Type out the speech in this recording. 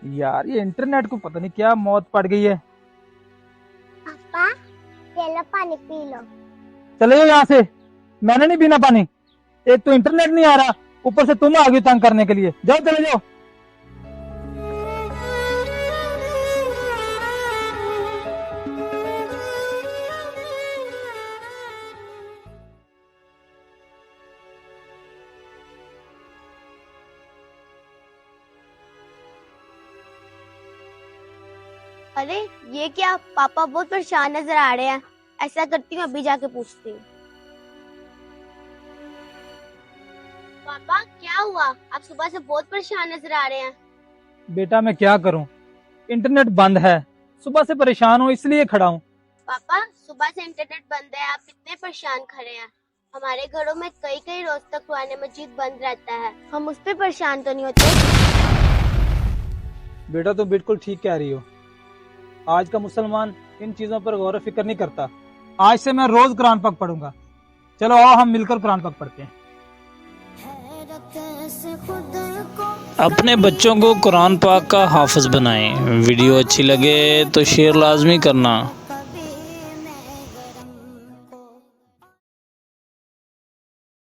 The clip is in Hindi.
यार ये इंटरनेट को पता नहीं क्या मौत पड़ गई है। पापा ये लो पानी पी लो। चले जाओ यहाँ से, मैंने नहीं पीना पानी। एक तो इंटरनेट नहीं आ रहा, ऊपर से तुम आ गई तंग करने के लिए। जाओ चले जाओ। अरे ये क्या, पापा बहुत परेशान नजर आ रहे हैं। ऐसा करती हूँ अभी जाके पूछती हूँ। पापा क्या हुआ, आप सुबह से बहुत परेशान नजर आ रहे हैं। बेटा मैं क्या करूं, इंटरनेट बंद है। सुबह से परेशान हूँ इसलिए खड़ा हूँ। पापा सुबह से इंटरनेट बंद है, आप कितने परेशान खड़े हैं। हमारे घरों में कई कई रोज तक कुरान मजीद बंद रहता है, हम उस पर परेशान तो नहीं होते। बेटा तुम बिल्कुल ठीक कह रही हो। आज का मुसलमान इन चीजों पर गौर फिक्र नहीं करता। आज से मैं रोज कुरान पाक पढ़ूंगा। चलो आओ हम मिलकर कुरान पाक पढ़ते हैं। अपने बच्चों को कुरान पाक का हाफिज बनाएं। वीडियो अच्छी लगे तो शेयर लाजमी करना।